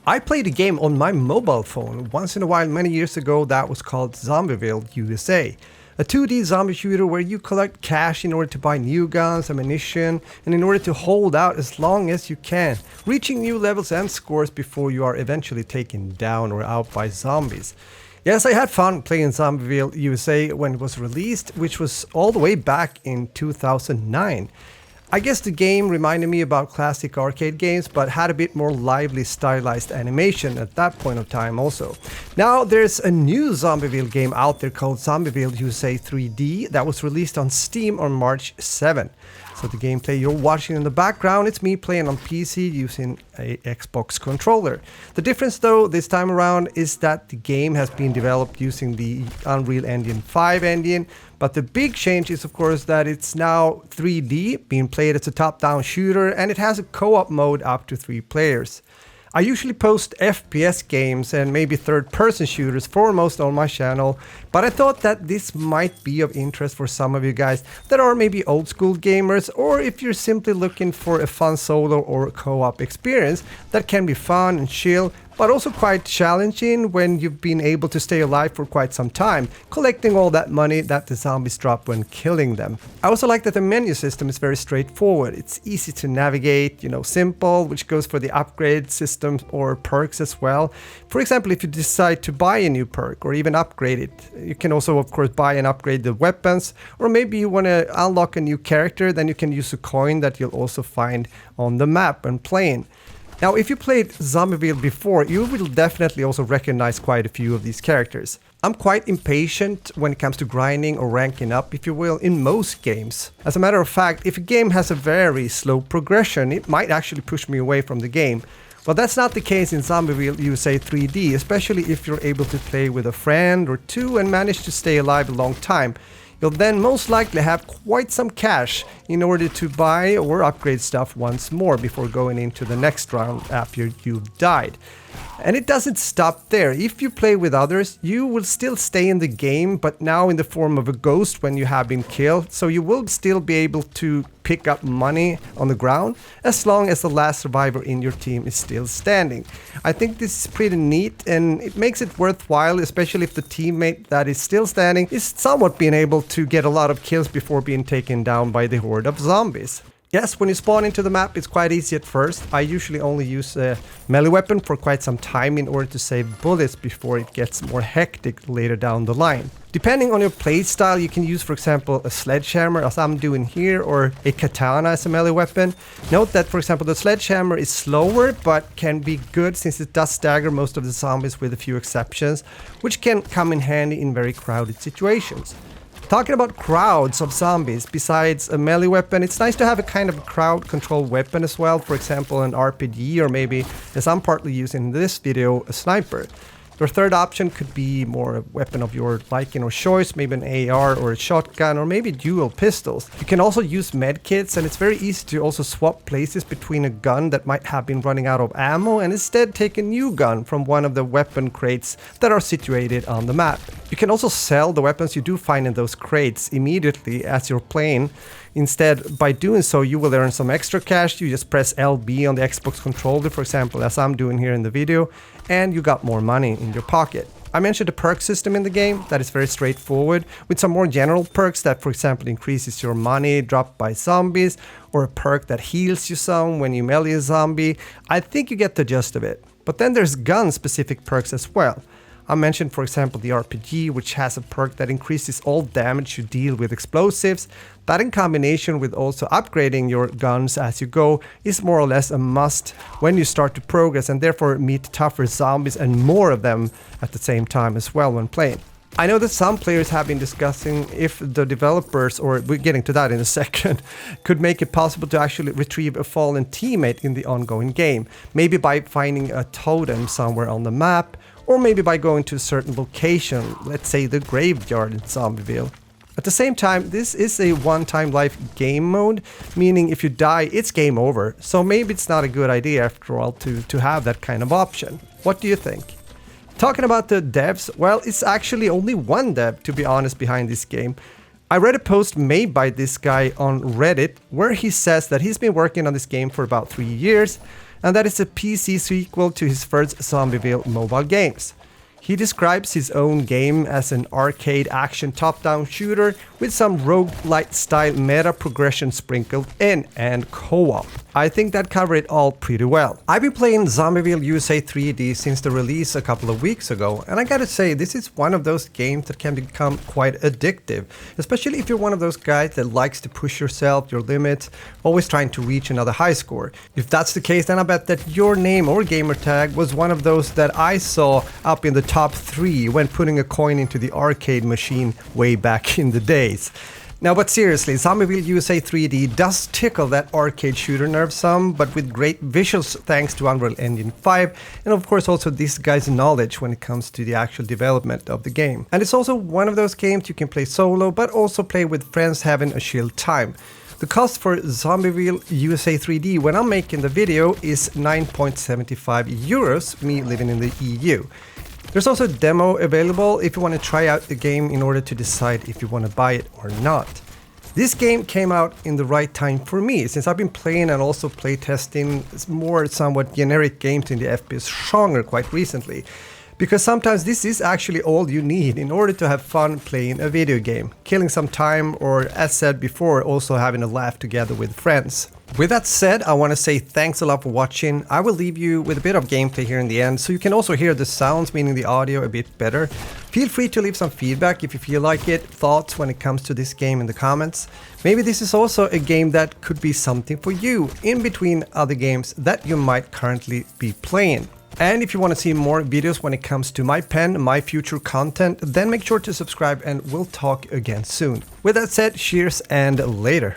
I played a game on my mobile phone once in a while many years ago that was called Zombieville USA. A 2D zombie shooter where you collect cash in order to buy new guns, ammunition, and in order to hold out as long as you can, reaching new levels and scores before you are eventually taken down or out by zombies. Yes, I had fun playing Zombieville USA when it was released, which was all the way back in 2009. I guess the game reminded me about classic arcade games, but had a bit more lively stylized animation at that point of time also. Now there's a new Zombieville game out there called Zombieville USA 3D that was released on Steam on March 7. So the gameplay you're watching in the background, it's me playing on PC using a Xbox controller. The difference though this time around is that the game has been developed using the Unreal Engine 5 engine, but the big change is of course that it's now 3D, being played as a top-down shooter, and it has a co-op mode up to 3 players. I usually post FPS games and maybe third-person shooters foremost on my channel, but I thought that this might be of interest for some of you guys that are maybe old-school gamers, or if you're simply looking for a fun solo or co-op experience that can be fun and chill, but also quite challenging when you've been able to stay alive for quite some time, collecting all that money that the zombies drop when killing them. I also like that the menu system is very straightforward. It's easy to navigate, simple, which goes for the upgrade systems or perks as well. For example, if you decide to buy a new perk or even upgrade it, you can also of course buy and upgrade the weapons, or maybe you want to unlock a new character, then you can use a coin that you'll also find on the map when playing. Now, if you played Zombieville before, you will definitely also recognize quite a few of these characters. I'm quite impatient when it comes to grinding or ranking up, if you will, in most games. As a matter of fact, if a game has a very slow progression, it might actually push me away from the game. Well, that's not the case in Zombieville USA 3D, especially if you're able to play with a friend or two and manage to stay alive a long time. You'll then most likely have quite some cash in order to buy or upgrade stuff once more before going into the next round after you've died. And it doesn't stop there. If you play with others, you will still stay in the game, but now in the form of a ghost when you have been killed. So you will still be able to pick up money on the ground as long as the last survivor in your team is still standing. I think this is pretty neat, and it makes it worthwhile, especially if the teammate that is still standing is somewhat being able to get a lot of kills before being taken down by the horde of zombies. Yes, when you spawn into the map, it's quite easy at first. I usually only use a melee weapon for quite some time in order to save bullets before it gets more hectic later down the line. Depending on your playstyle, you can use, for example, a sledgehammer, as I'm doing here, or a katana as a melee weapon. Note that, for example, the sledgehammer is slower, but can be good since it does stagger most of the zombies with a few exceptions, which can come in handy in very crowded situations. Talking about crowds of zombies, besides a melee weapon, it's nice to have a kind of crowd control weapon as well, for example an RPG, or maybe, as I'm partly using in this video, a sniper. Your third option could be more a weapon of your liking or choice, maybe an AR or a shotgun, or maybe dual pistols. You can also use medkits, and it's very easy to also swap places between a gun that might have been running out of ammo and instead take a new gun from one of the weapon crates that are situated on the map. You can also sell the weapons you do find in those crates immediately as you're playing. Instead, by doing so, you will earn some extra cash. You just press LB on the Xbox controller, for example, as I'm doing here in the video, and you got more money in your pocket. I mentioned the perk system in the game that is very straightforward, with some more general perks that, for example, increases your money dropped by zombies, or a perk that heals you some when you melee a zombie. I think you get the gist of it. But then there's gun-specific perks as well. I mentioned, for example, the RPG, which has a perk that increases all damage you deal with explosives. That, in combination with also upgrading your guns as you go, is more or less a must when you start to progress and therefore meet tougher zombies and more of them at the same time as well when playing. I know that some players have been discussing if the developers, or we're getting to that in a second, could make it possible to actually retrieve a fallen teammate in the ongoing game. Maybe by finding a totem somewhere on the map, or maybe by going to a certain location, let's say the graveyard in Zombieville. At the same time, this is a one-time life game mode, meaning if you die, it's game over. So maybe it's not a good idea after all to have that kind of option. What do you think? Talking about the devs, well, it's actually only one dev, to be honest, behind this game. I read a post made by this guy on Reddit where he says that he's been working on this game for about 3 years, and that is a PC sequel to his first Zombieville mobile games. He describes his own game as an arcade action top-down shooter with some roguelite style meta progression sprinkled in and co-op. I think that covered it all pretty well. I've been playing Zombieville USA 3D since the release a couple of weeks ago, and I gotta say, this is one of those games that can become quite addictive, especially if you're one of those guys that likes to push yourself, your limits, always trying to reach another high score. If that's the case, then I bet that your name or gamer tag was one of those that I saw up in the top 3 when putting a coin into the arcade machine way back in the days. Now, but seriously, Zombieville USA 3D does tickle that arcade shooter nerve some, but with great visuals thanks to Unreal Engine 5, and of course also this guy's knowledge when it comes to the actual development of the game. And it's also one of those games you can play solo, but also play with friends having a chill time. The cost for Zombieville USA 3D when I'm making the video is 9.75 euros, me living in the EU. There's also a demo available if you want to try out the game in order to decide if you want to buy it or not. This game came out in the right time for me, since I've been playing and also playtesting more somewhat generic games in the FPS genre quite recently. Because sometimes this is actually all you need in order to have fun playing a video game, killing some time, or as said before, also having a laugh together with friends. With that said, I want to say thanks a lot for watching. I will leave you with a bit of gameplay here in the end, so you can also hear the sounds, meaning the audio, a bit better. Feel free to leave some feedback if you feel like it, thoughts when it comes to this game in the comments. Maybe this is also a game that could be something for you, in between other games that you might currently be playing. And if you want to see more videos when it comes to my pen, my future content, then make sure to subscribe and we'll talk again soon. With that said, cheers and later.